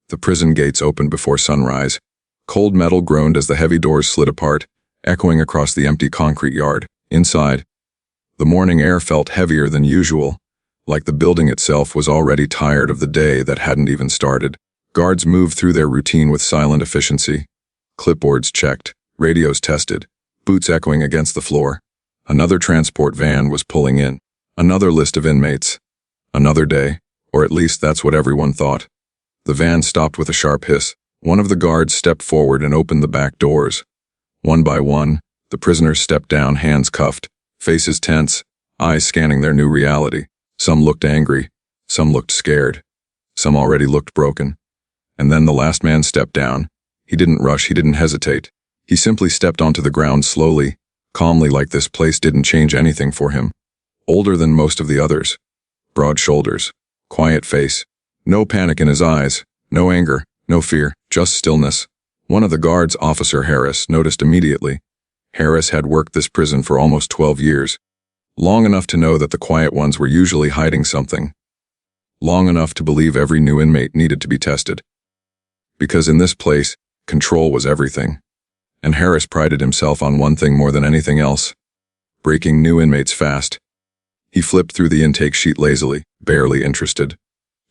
The prison gates opened before sunrise. Cold metal groaned as the heavy doors slid apart, echoing across the empty concrete yard. Inside, the morning air felt heavier than usual, like the building itself was already tired of the day that hadn't even started. Guards moved through their routine with silent efficiency. Clipboards checked, radios tested, boots echoing against the floor. Another transport van was pulling in. Another list of inmates. Another day, or at least that's what everyone thought. The van stopped with a sharp hiss. One of the guards stepped forward and opened the back doors. One by one, the prisoners stepped down, hands cuffed, faces tense, eyes scanning their new reality. Some looked angry, some looked scared, some already looked broken. And then the last man stepped down. He didn't rush, he didn't hesitate. He simply stepped onto the ground slowly, calmly, like this place didn't change anything for him. Older than most of the others. Broad shoulders, quiet face. No panic in his eyes, no anger, no fear, just stillness. One of the guards, Officer Harris, noticed immediately. Harris had worked this prison for almost 12 years. Long enough to know that the quiet ones were usually hiding something. Long enough to believe every new inmate needed to be tested. Because in this place, control was everything. And Harris prided himself on one thing more than anything else: breaking new inmates fast. He flipped through the intake sheet lazily, barely interested.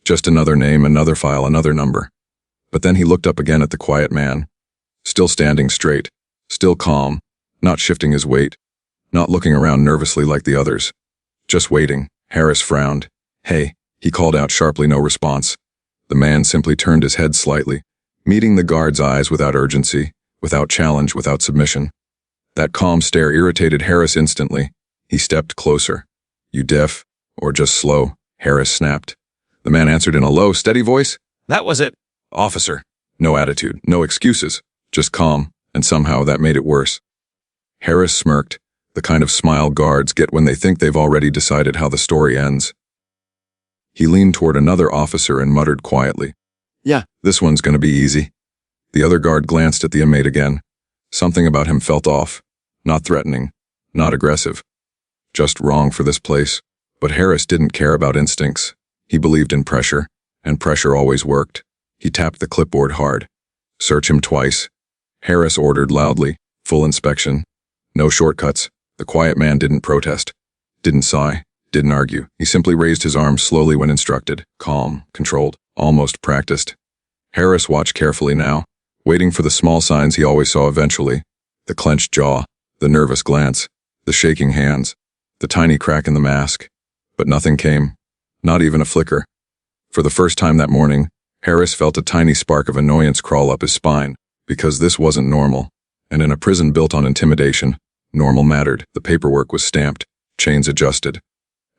Just another name, another file, another number. But then he looked up again at the quiet man. Still standing straight, still calm, not shifting his weight, not looking around nervously like the others. Just waiting. Harris frowned. "Hey," he called out sharply. No response. The man simply turned his head slightly, meeting the guard's eyes without urgency, without challenge, without submission. That calm stare irritated Harris instantly. He stepped closer. "You deaf? Or just slow?" Harris snapped. The man answered in a low, steady voice. "That was it." "Officer." No attitude, no excuses, just calm, and somehow that made it worse. Harris smirked, the kind of smile guards get when they think they've already decided how the story ends. He leaned toward another officer and muttered quietly, "Yeah, "This one's gonna be easy." The other guard glanced at the inmate again. Something about him felt off. Not threatening, not aggressive. Just wrong for this place. But Harris didn't care about instincts. He believed in pressure, and pressure always worked. He tapped the clipboard hard. "Search him twice." Harris ordered loudly, full inspection. No shortcuts. The quiet man didn't protest, didn't sigh, didn't argue. He simply raised his arms slowly when instructed, calm, controlled, almost practiced. Harris watched carefully now, waiting for the small signs he always saw eventually. The clenched jaw, the nervous glance, the shaking hands, the tiny crack in the mask. But nothing came, not even a flicker. For the first time that morning, Harris felt a tiny spark of annoyance crawl up his spine, because this wasn't normal. And in a prison built on intimidation, normal mattered. The paperwork was stamped, chains adjusted,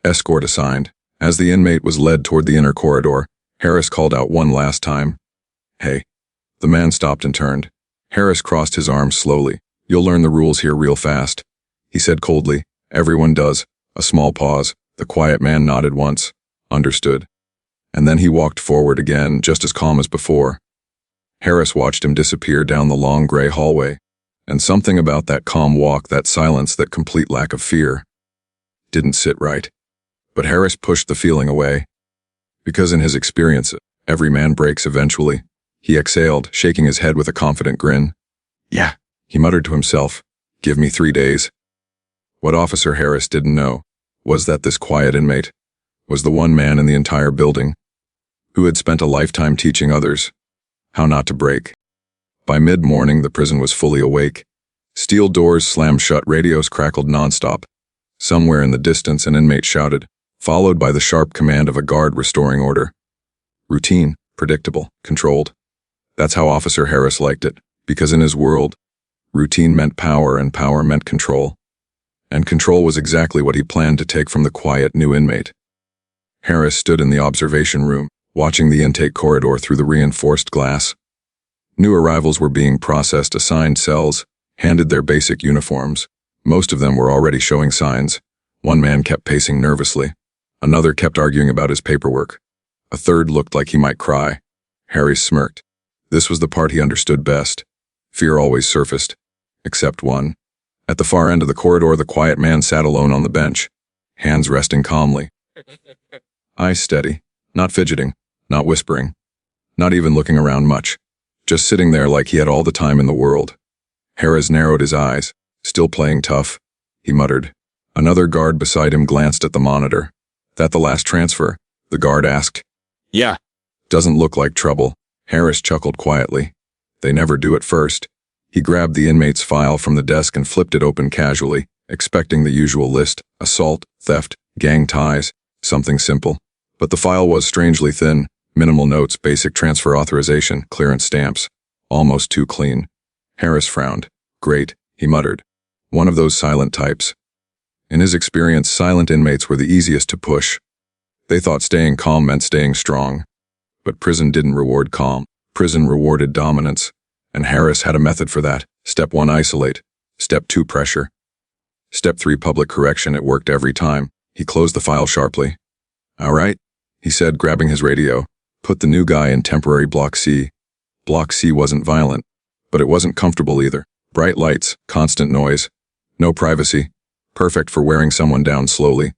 escort assigned. As the inmate was led toward the inner corridor, Harris called out one last time, "Hey." The man stopped and turned. Harris crossed his arms slowly. "You'll learn the rules here real fast," he said coldly. "Everyone does." A small pause. The quiet man nodded once. Understood. And then he walked forward again, just as calm as before. Harris watched him disappear down the long gray hallway. And something about that calm walk, that silence, that complete lack of fear, didn't sit right. But Harris pushed the feeling away. Because in his experience, every man breaks eventually. He exhaled, shaking his head with a confident grin. "Yeah," he muttered to himself. "Give me 3 days." What Officer Harris didn't know was that this quiet inmate was the one man in the entire building who had spent a lifetime teaching others how not to break. By mid-morning, the prison was fully awake. Steel doors slammed shut, radios crackled nonstop. Somewhere in the distance, an inmate shouted, followed by the sharp command of a guard restoring order. Routine, predictable, controlled. That's how Officer Harris liked it, because in his world, routine meant power and power meant control. And control was exactly what he planned to take from the quiet new inmate. Harris stood in the observation room, watching the intake corridor through the reinforced glass. New arrivals were being processed, assigned cells, handed their basic uniforms. Most of them were already showing signs. One man kept pacing nervously. Another kept arguing about his paperwork. A third looked like he might cry. Harry smirked. This was the part he understood best. Fear always surfaced. Except one. At the far end of the corridor, the quiet man sat alone on the bench, hands resting calmly. Eyes steady, not fidgeting, not whispering. not even looking around much, just sitting there like he had all the time in the world. Harris narrowed his eyes, still playing tough. He muttered. Another guard beside him glanced at the monitor. That the last transfer? The guard asked. Yeah. Doesn't look like trouble. Harris chuckled quietly. They never do at first. He grabbed the inmate's file from the desk and flipped it open casually, expecting the usual list: assault, theft, gang ties, something simple. But the file was strangely thin: minimal notes, basic transfer authorization, clearance stamps. Almost too clean. Harris frowned. Great, he muttered. One of those silent types. In his experience, silent inmates were the easiest to push. They thought staying calm meant staying strong. But prison didn't reward calm. Prison rewarded dominance. And Harris had a method for that. Step 1, isolate. Step 2, pressure. Step 3, public correction. It worked every time. He closed the file sharply. All right, he said, grabbing his radio. Put the new guy in temporary Block C. Block C wasn't violent, but it wasn't comfortable either. Bright lights, constant noise, no privacy. Perfect for wearing someone down slowly.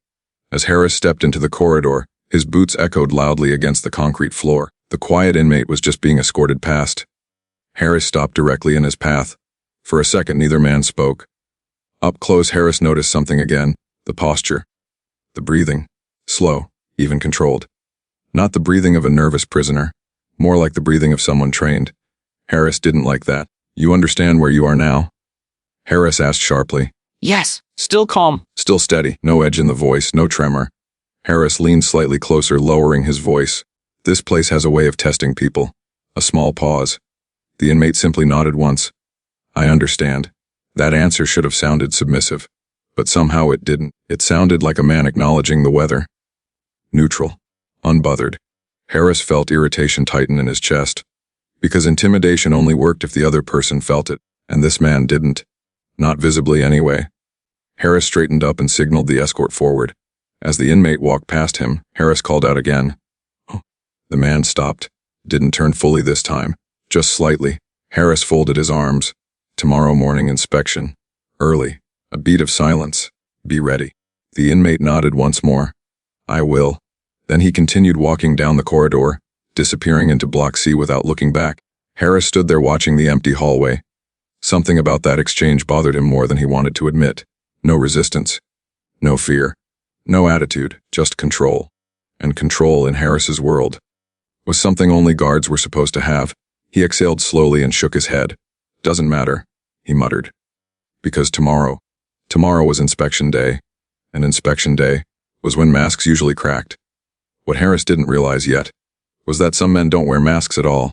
As Harris stepped into the corridor, his boots echoed loudly against the concrete floor. The quiet inmate was just being escorted past. Harris stopped directly in his path. For a second, neither man spoke. Up close, Harris noticed something again: the posture. The breathing. Slow, even controlled. Not the breathing of a nervous prisoner. More like the breathing of someone trained. Harris didn't like that. You understand where you are now? Harris asked sharply. Yes. Still calm. Still steady, no edge in the voice, no tremor. Harris leaned slightly closer, lowering his voice. This place has a way of testing people. A small pause. The inmate simply nodded once. I understand. That answer should have sounded submissive. But somehow it didn't. It sounded like a man acknowledging the weather. Neutral. Unbothered. Harris felt irritation tighten in his chest. Because intimidation only worked if the other person felt it, and this man didn't. Not visibly anyway. Harris straightened up and signaled the escort forward. As the inmate walked past him, Harris called out again. Oh. The man stopped. Didn't turn fully this time. Just slightly. Harris folded his arms. Tomorrow morning inspection. Early. A beat of silence. Be ready. The inmate nodded once more. I will. Then he continued walking down the corridor, disappearing into Block C without looking back. Harris stood there watching the empty hallway. Something about that exchange bothered him more than he wanted to admit. No resistance. No fear. No attitude, just control. And control in Harris's world was something only guards were supposed to have. He exhaled slowly and shook his head. Doesn't matter, he muttered. Because tomorrow was inspection day. And inspection day was when masks usually cracked. What Harris didn't realize yet was that some men don't wear masks at all.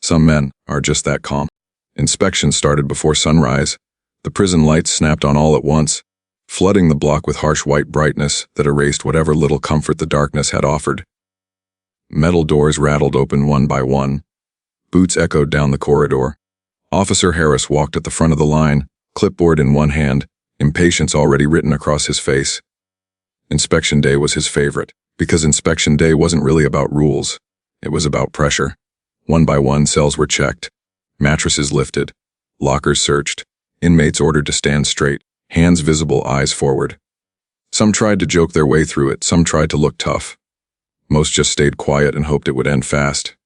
Some men are just that calm. Inspection started before sunrise. The prison lights snapped on all at once, flooding the block with harsh white brightness that erased whatever little comfort the darkness had offered. Metal doors rattled open one by one. Boots echoed down the corridor. Officer Harris walked at the front of the line, clipboard in one hand, impatience already written across his face. Inspection day was his favorite, because inspection day wasn't really about rules. It was about pressure. One by one, cells were checked. Mattresses lifted. Lockers searched. Inmates ordered to stand straight, hands visible, eyes forward. Some tried to joke their way through it, some tried to look tough. Most just stayed quiet and hoped it would end fast.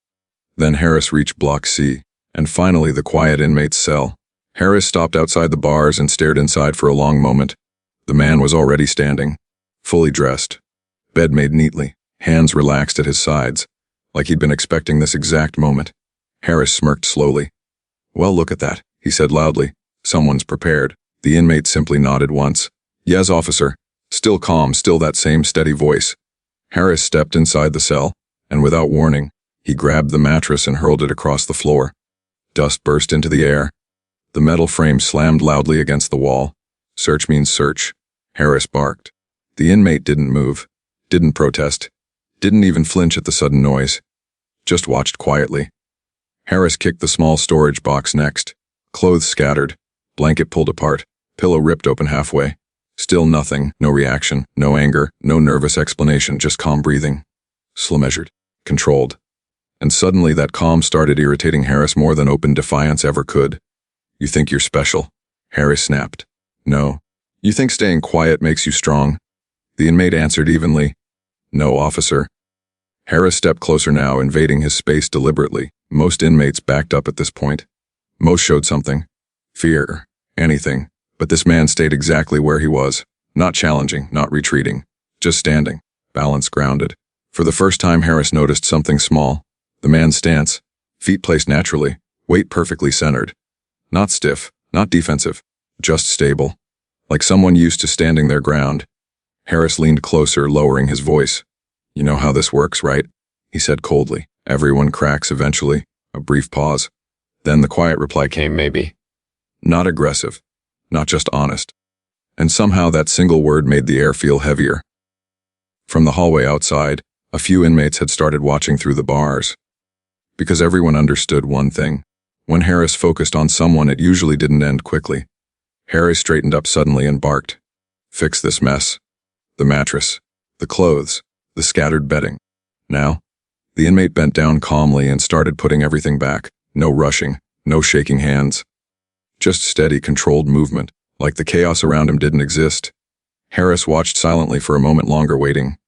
Then Harris reached Block C, and finally the quiet inmate's cell. Harris stopped outside the bars and stared inside for a long moment. The man was already standing, fully dressed. Bed made neatly, hands relaxed at his sides, like he'd been expecting this exact moment. Harris smirked slowly. Well, look at that, he said loudly. Someone's prepared. The inmate simply nodded once. Yes, officer. Still calm, still that same steady voice. Harris stepped inside the cell, and without warning, he grabbed the mattress and hurled it across the floor. Dust burst into the air. The metal frame slammed loudly against the wall. Search means search. Harris barked. The inmate didn't move, didn't protest, didn't even flinch at the sudden noise. Just watched quietly. Harris kicked the small storage box next. Clothes scattered, blanket pulled apart, pillow ripped open halfway. Still nothing, no reaction, no anger, no nervous explanation, just calm breathing. Slow measured, controlled. And suddenly that calm started irritating Harris more than open defiance ever could. You think you're special? Harris snapped. No. You think staying quiet makes you strong? The inmate answered evenly. No, officer. Harris stepped closer now, invading his space deliberately. Most inmates backed up at this point. Most showed something. Fear. Anything. But this man stayed exactly where he was. Not challenging, not retreating. Just standing. Balance grounded. For the first time, Harris noticed something small. The man's stance. Feet placed naturally. Weight perfectly centered. Not stiff. Not defensive. Just stable. Like someone used to standing their ground. Harris leaned closer, lowering his voice. "You know how this works, right?" he said coldly. "Everyone cracks eventually." A brief pause. Then the quiet reply came, "Maybe." Not aggressive. Not just honest. And somehow that single word made the air feel heavier. From the hallway outside, a few inmates had started watching through the bars. Because everyone understood one thing. When Harris focused on someone, it usually didn't end quickly. Harris straightened up suddenly and barked. "Fix this mess. The mattress. The clothes. The scattered bedding. Now?" The inmate bent down calmly and started putting everything back. No rushing. No shaking hands. Just steady, controlled movement, like the chaos around him didn't exist. Harris watched silently for a moment longer, waiting.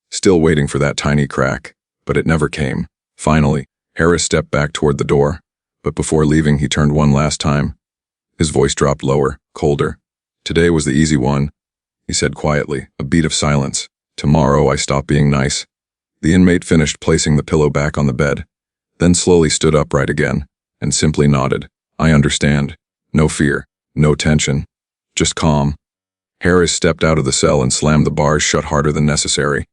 Still waiting for that tiny crack, but it never came. Finally, Harris stepped back toward the door, but before leaving he turned one last time. His voice dropped lower, colder. "Today was the easy one," he said quietly, a beat of silence. "Tomorrow I stop being nice." The inmate finished placing the pillow back on the bed, then slowly stood upright again, and simply nodded. "I understand." No fear, no tension, just calm. Harris stepped out of the cell and slammed the bars shut harder than necessary.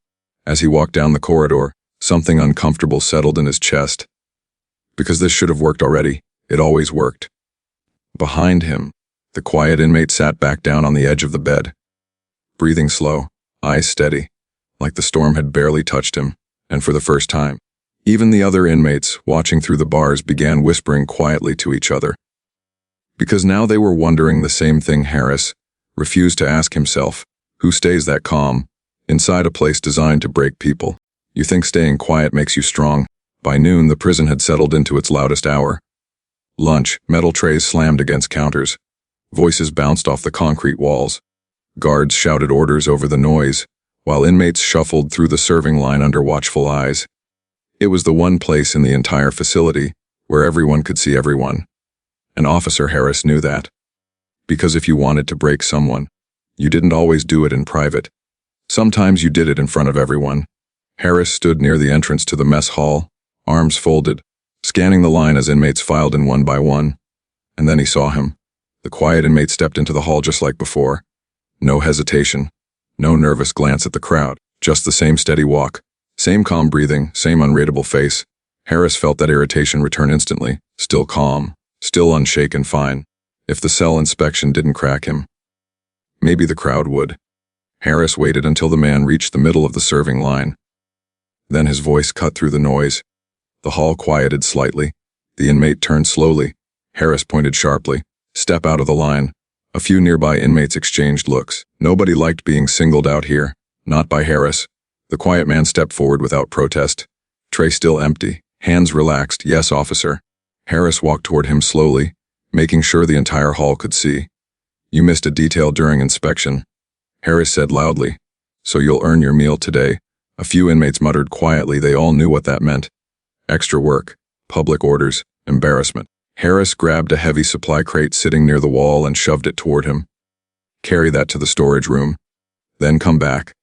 As he walked down the corridor, something uncomfortable settled in his chest. Because this should have worked already, it always worked. Behind him, the quiet inmate sat back down on the edge of the bed. Breathing slow, eyes steady, like the storm had barely touched him, and for the first time, even the other inmates, watching through the bars, began whispering quietly to each other. Because now they were wondering the same thing Harris refused to ask himself. Who stays that calm, inside a place designed to break people? You think staying quiet makes you strong. By noon, the prison had settled into its loudest hour. Lunch, metal trays slammed against counters. Voices bounced off the concrete walls. Guards shouted orders over the noise, while inmates shuffled through the serving line under watchful eyes. It was the one place in the entire facility where everyone could see everyone. And Officer Harris knew that. Because if you wanted to break someone, you didn't always do it in private. Sometimes you did it in front of everyone. Harris stood near the entrance to the mess hall, arms folded, scanning the line as inmates filed in one by one. And then he saw him. The quiet inmate stepped into the hall just like before. No hesitation, no nervous glance at the crowd, just the same steady walk, same calm breathing, same unreadable face. Harris felt that irritation return instantly, still calm. Still unshaken fine. If the cell inspection didn't crack him, maybe the crowd would. Harris waited until the man reached the middle of the serving line. Then his voice cut through the noise. The hall quieted slightly. The inmate turned slowly. Harris pointed sharply. "Step out of the line." A few nearby inmates exchanged looks. Nobody liked being singled out here. Not by Harris. The quiet man stepped forward without protest. Tray still empty. Hands relaxed. "Yes, officer." Harris walked toward him slowly, making sure the entire hall could see. "You missed a detail during inspection," Harris said loudly. "So you'll earn your meal today." A few inmates muttered quietly. They all knew what that meant. Extra work, public orders, embarrassment. Harris grabbed a heavy supply crate sitting near the wall and shoved it toward him. "Carry that to the storage room. Then come back."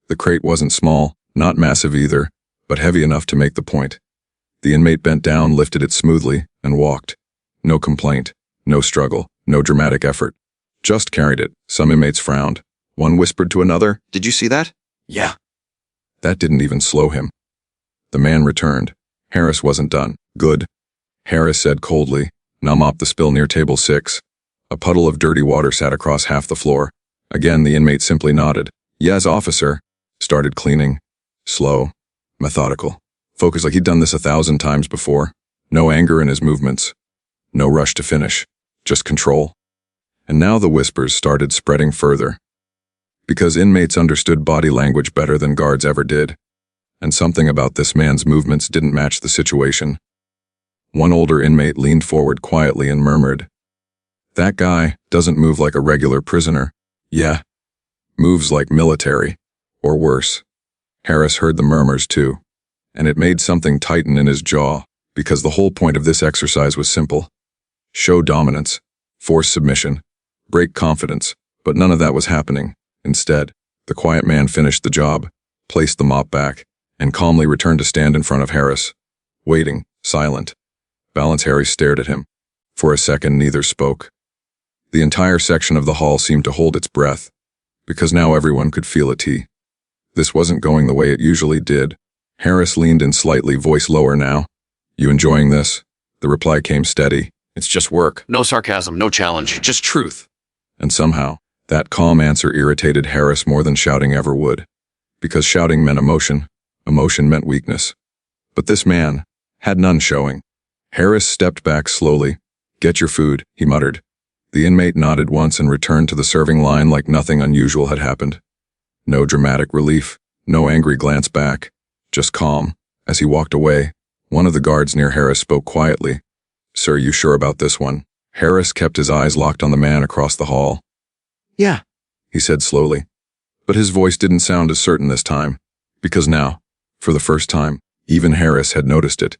The crate wasn't small, not massive either, but heavy enough to make the point. The inmate bent down, lifted it smoothly, and walked. No complaint, no struggle, no dramatic effort. Just carried it. Some inmates frowned. One whispered to another, Did you see that? "Yeah." That didn't even slow him. The man returned. Harris wasn't done. "Good," Harris said coldly. "Now mop the spill near table 6. A puddle of dirty water sat across half the floor. Again, the inmate simply nodded. "Yes, officer." Started cleaning. Slow. Methodical. Focused like he'd done this 1,000 times before. No anger in his movements. No rush to finish. Just control. And now the whispers started spreading further. Because inmates understood body language better than guards ever did. And something about this man's movements didn't match the situation. One older inmate leaned forward quietly and murmured, "That guy doesn't move like a regular prisoner." "Yeah. Moves like military. Or worse." Harris heard the murmurs too. and it made something tighten in his jaw, because the whole point of this exercise was simple. Show dominance, force submission, break confidence, but none of that was happening. Instead, the quiet man finished the job, placed the mop back, and calmly returned to stand in front of Harris, waiting, silent. Balance Harris stared at him. For a second, neither spoke. The entire section of the hall seemed to hold its breath, because now everyone could feel it. This wasn't going the way it usually did. Harris leaned in slightly, voice lower now. You enjoying this? The reply came steady. It's just work. No sarcasm, no challenge, just truth. And somehow, that calm answer irritated Harris more than shouting ever would. Because shouting meant emotion, emotion meant weakness. But this man had none showing. Harris stepped back slowly. Get your food, he muttered. The inmate nodded once and returned to the serving line like nothing unusual had happened. No dramatic relief, no angry glance back, just calm. As he walked away, one of the guards near Harris spoke quietly. Sir, you sure about this one? Harris kept his eyes locked on the man across the hall. Yeah, he said slowly. But his voice didn't sound as certain this time, because now, for the first time, even Harris had noticed it.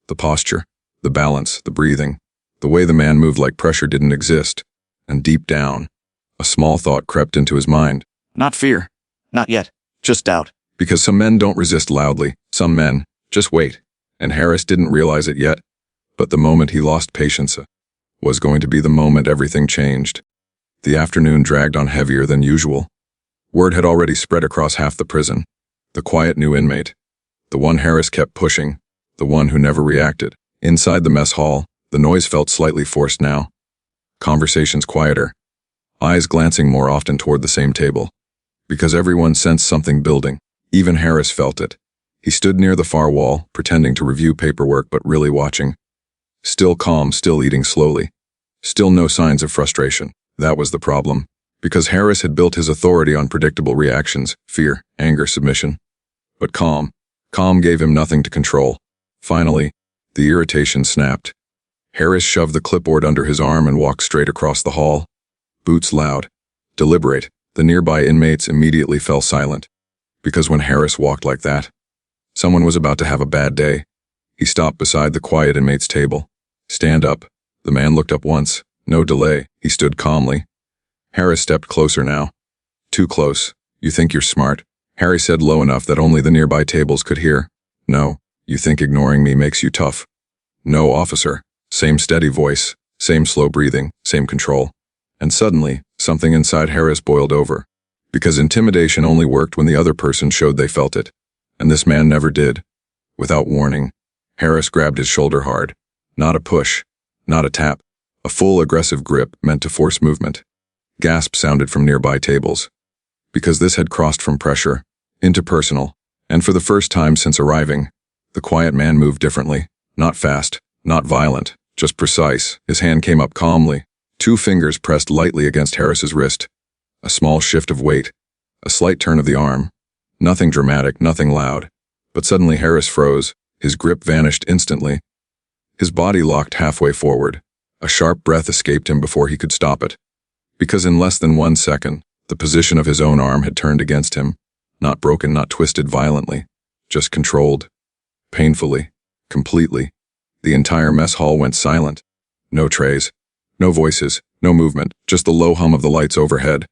The posture, the balance, the breathing, the way the man moved like pressure didn't exist. And deep down, a small thought crept into his mind. Not fear. Not yet. Just doubt. Because some men don't resist loudly. Some men just wait. And Harris didn't realize it yet. But the moment he lost patience was going to be the moment everything changed. The afternoon dragged on heavier than usual. Word had already spread across half the prison. The quiet new inmate. The one Harris kept pushing. The one who never reacted. Inside the mess hall, the noise felt slightly forced now. Conversations quieter. Eyes glancing more often toward the same table. Because everyone sensed something building. Even Harris felt it. He stood near the far wall, pretending to review paperwork but really watching. Still calm, still eating slowly. Still no signs of frustration. That was the problem. Because Harris had built his authority on predictable reactions, fear, anger, submission. But calm gave him nothing to control. Finally, the irritation snapped. Harris shoved the clipboard under his arm and walked straight across the hall. Boots loud, deliberate. The nearby inmates immediately fell silent. Because when Harris walked like that, someone was about to have a bad day. He stopped beside the quiet inmate's table. Stand up. The man looked up once. No delay. He stood calmly. Harris stepped closer now. Too close. You think you're smart? Harry said low enough that only the nearby tables could hear. No. You think ignoring me makes you tough? No, officer. Same steady voice, same slow breathing, same control. And suddenly, something inside Harris boiled over. Because intimidation only worked when the other person showed they felt it. And this man never did. Without warning, Harris grabbed his shoulder hard. Not a push, not a tap. A full aggressive grip meant to force movement. Gasps sounded from nearby tables. Because this had crossed from pressure into personal. And for the first time since arriving, the quiet man moved differently. Not fast, not violent, just precise. His hand came up calmly. 2 fingers pressed lightly against Harris's wrist. A small shift of weight. A slight turn of the arm. Nothing dramatic, nothing loud. But suddenly Harris froze. His grip vanished instantly. His body locked halfway forward. A sharp breath escaped him before he could stop it. Because in less than 1 second, the position of his own arm had turned against him. Not broken, not twisted violently. Just controlled. Painfully. Completely. The entire mess hall went silent. No trays. No voices. No movement. Just the low hum of the lights overhead.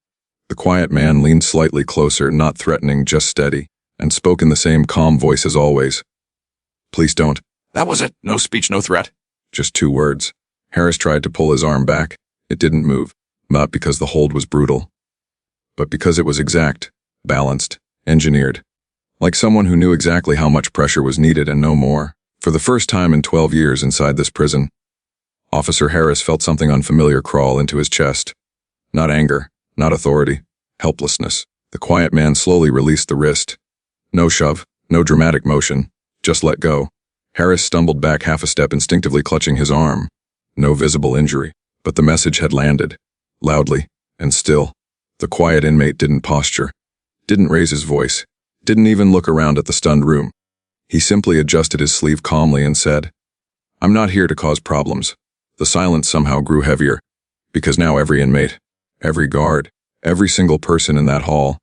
The quiet man leaned slightly closer, not threatening, just steady, and spoke in the same calm voice as always. Please don't. That was it. No speech, no threat. Just 2 words. Harris tried to pull his arm back. It didn't move. Not because the hold was brutal, but because it was exact, balanced, engineered. Like someone who knew exactly how much pressure was needed and no more. For the first time in 12 years inside this prison, Officer Harris felt something unfamiliar crawl into his chest. Not anger, not authority, helplessness. The quiet man slowly released the wrist. No shove, no dramatic motion, just let go. Harris stumbled back half a step, instinctively clutching his arm. No visible injury, but the message had landed. Loudly, and still. The quiet inmate didn't posture, didn't raise his voice, didn't even look around at the stunned room. He simply adjusted his sleeve calmly and said, I'm not here to cause problems. The silence somehow grew heavier, because now every inmate, every guard, every single person in that hall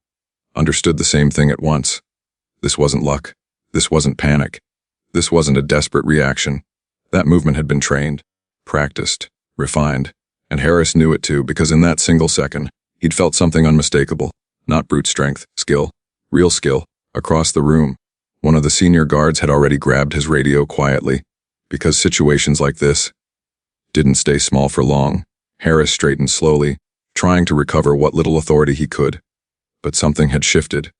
understood the same thing at once. This wasn't luck. This wasn't panic. This wasn't a desperate reaction. That movement had been trained, practiced, refined, and Harris knew it too because in that single second, he'd felt something unmistakable, not brute strength, skill, real skill, across the room. One of the senior guards had already grabbed his radio quietly, because situations like this didn't stay small for long. Harris straightened slowly, trying to recover what little authority he could. But something had shifted,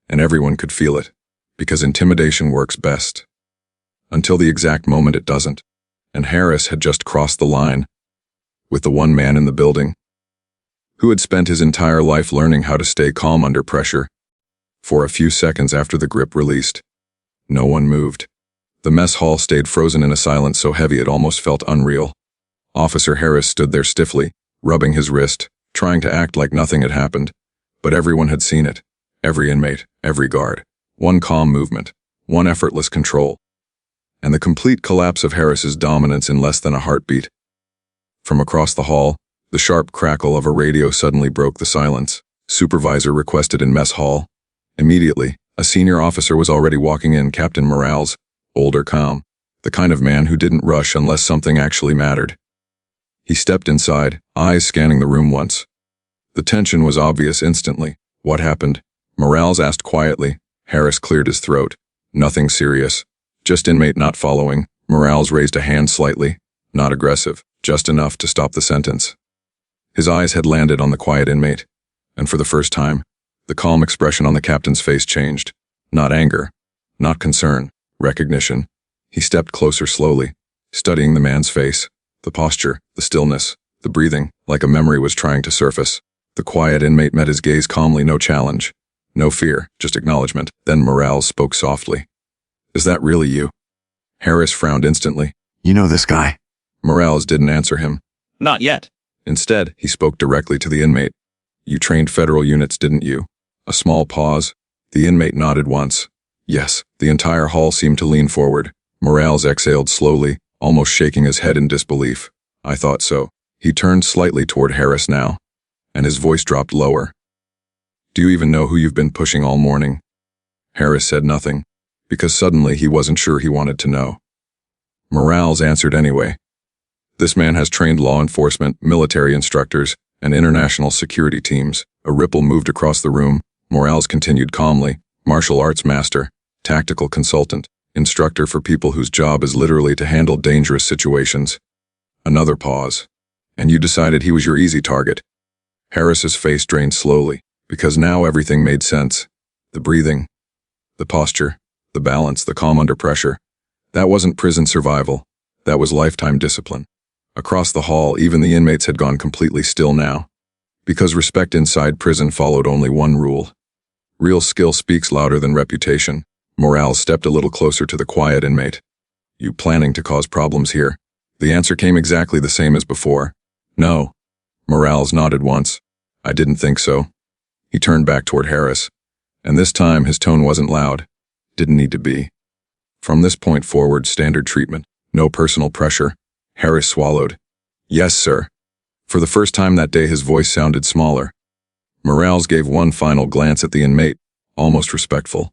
and everyone could feel it, because intimidation works best. Until the exact moment it doesn't, and Harris had just crossed the line with the one man in the building who had spent his entire life learning how to stay calm under pressure. For a few seconds after the grip released, no one moved. The mess hall stayed frozen in a silence so heavy it almost felt unreal. Officer Harris stood there stiffly, rubbing his wrist, trying to act like nothing had happened. But everyone had seen it. Every inmate, every guard. One calm movement, one effortless control. And the complete collapse of Harris's dominance in less than a heartbeat. From across the hall, the sharp crackle of a radio suddenly broke the silence. Supervisor requested in mess hall. Immediately, a senior officer was already walking in, Captain Morales, older, calm, the kind of man who didn't rush unless something actually mattered. He stepped inside, eyes scanning the room once. The tension was obvious instantly. What happened? Morales asked quietly. Harris cleared his throat. Nothing serious. Just inmate not following. Morales raised a hand slightly. Not aggressive, just enough to stop the sentence. His eyes had landed on the quiet inmate, and for the first time, the calm expression on the captain's face changed. Not anger, not concern, recognition. He stepped closer slowly, studying the man's face, the posture, the stillness, the breathing, like a memory was trying to surface. The quiet inmate met his gaze calmly, no challenge, no fear, just acknowledgement. Then Morales spoke softly. Is that really you? Harris frowned instantly. You know this guy? Morales didn't answer him. Not yet. Instead, he spoke directly to the inmate. You trained federal units, didn't you? A small pause. The inmate nodded once. Yes. The entire hall seemed to lean forward. Morales exhaled slowly, almost shaking his head in disbelief. I thought so. He turned slightly toward Harris now, and his voice dropped lower. Do you even know who you've been pushing all morning? Harris said nothing, because suddenly he wasn't sure he wanted to know. Morales answered anyway. This man has trained law enforcement, military instructors, and international security teams. A ripple moved across the room. Morales continued calmly. Martial arts master, tactical consultant, instructor for people whose job is literally to handle dangerous situations. Another pause. And you decided he was your easy target. Harris's face drained slowly, because now everything made sense. The breathing, the posture, the balance, the calm under pressure. That wasn't prison survival. That was lifetime discipline. Across the hall, even the inmates had gone completely still now, because respect inside prison followed only one rule. Real skill speaks louder than reputation. Morales stepped a little closer to the quiet inmate. You planning to cause problems here? The answer came exactly the same as before. No. Morales nodded once. I didn't think so. He turned back toward Harris, and this time his tone wasn't loud. Didn't need to be. From this point forward, standard treatment. No personal pressure. Harris swallowed. Yes, sir. For the first time that day, his voice sounded smaller. Morales gave one final glance at the inmate, almost respectful.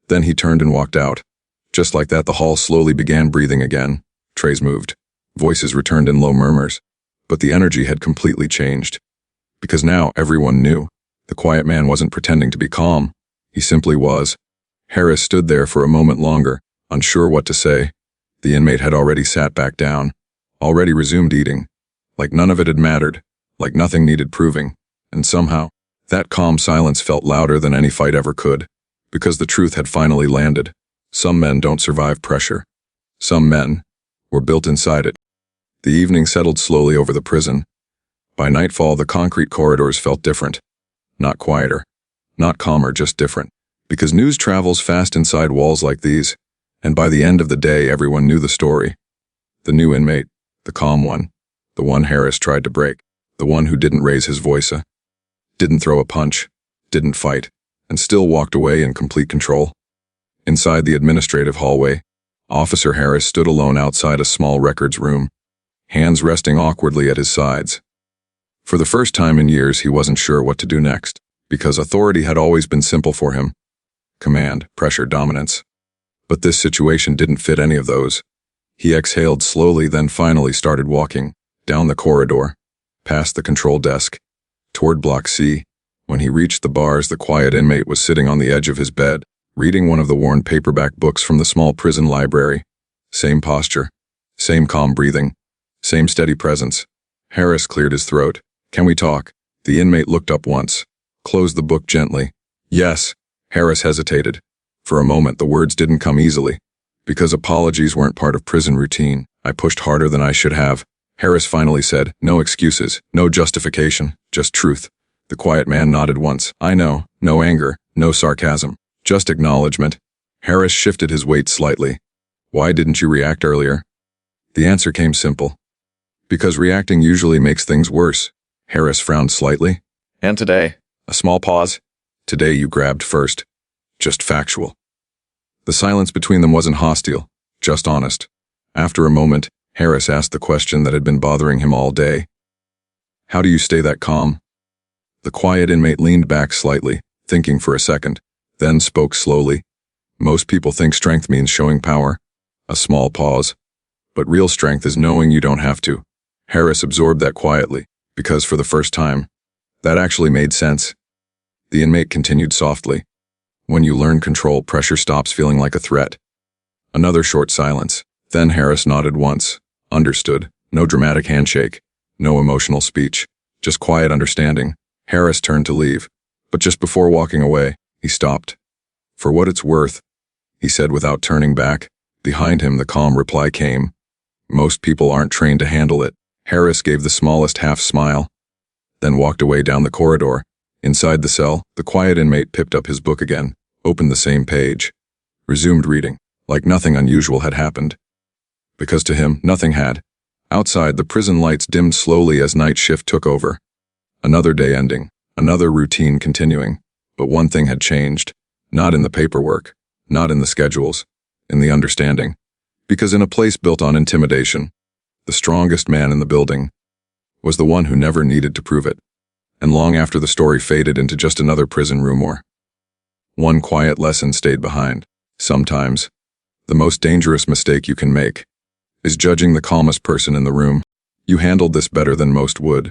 Then he turned and walked out. Just like that, the hall slowly began breathing again. Trays moved. Voices returned in low murmurs. But the energy had completely changed. Because now everyone knew. The quiet man wasn't pretending to be calm. He simply was. Harris stood there for a moment longer, unsure what to say. The inmate had already sat back down, already resumed eating, like none of it had mattered, like nothing needed proving. And somehow, that calm silence felt louder than any fight ever could, because the truth had finally landed. Some men don't survive pressure. Some men were built inside it. The evening settled slowly over the prison. By nightfall, the concrete corridors felt different. Not quieter, not calmer, just different. Because news travels fast inside walls like these, and by the end of the day, everyone knew the story. The new inmate, the calm one, the one Harris tried to break, the one who didn't raise his voice, didn't throw a punch, didn't fight, and still walked away in complete control. Inside the administrative hallway, Officer Harris stood alone outside a small records room, hands resting awkwardly at his sides. For the first time in years, he wasn't sure what to do next, because authority had always been simple for him. Command, pressure, dominance. But this situation didn't fit any of those. He exhaled slowly, then finally started walking, down the corridor, past the control desk, toward Block C. When he reached the bars, the quiet inmate was sitting on the edge of his bed, reading one of the worn paperback books from the small prison library. Same posture, same calm breathing, same steady presence. Harris cleared his throat. "Can we talk?" The inmate looked up once, closed the book gently. "Yes." Harris hesitated. For a moment, the words didn't come easily. Because apologies weren't part of prison routine, I pushed harder than I should have. Harris finally said, "No excuses, no justification, just truth." The quiet man nodded once. "I know, no anger, no sarcasm, just acknowledgement." Harris shifted his weight slightly. "Why didn't you react earlier?" The answer came simple. "Because reacting usually makes things worse." Harris frowned slightly. "And today?" A small pause. "Today you grabbed first." Just factual. The silence between them wasn't hostile, just honest. After a moment, Harris asked the question that had been bothering him all day. "How do you stay that calm?" The quiet inmate leaned back slightly, thinking for a second, then spoke slowly. "Most people think strength means showing power." A small pause. "But real strength is knowing you don't have to." Harris absorbed that quietly, because for the first time, that actually made sense. The inmate continued softly. "When you learn control, pressure stops feeling like a threat." Another short silence. Then Harris nodded once. Understood. No dramatic handshake. No emotional speech. Just quiet understanding. Harris turned to leave. But just before walking away, he stopped. "For what it's worth," he said without turning back. Behind him, the calm reply came. "Most people aren't trained to handle it." Harris gave the smallest half smile, then walked away down the corridor. Inside the cell, the quiet inmate picked up his book again, opened the same page, resumed reading, like nothing unusual had happened. Because to him, nothing had. Outside, the prison lights dimmed slowly as night shift took over. Another day ending, another routine continuing. But one thing had changed. Not in the paperwork, not in the schedules, in the understanding. Because in a place built on intimidation, the strongest man in the building was the one who never needed to prove it. And long after the story faded into just another prison rumor, one quiet lesson stayed behind. Sometimes, the most dangerous mistake you can make is judging the calmest person in the room. "You handled this better than most would."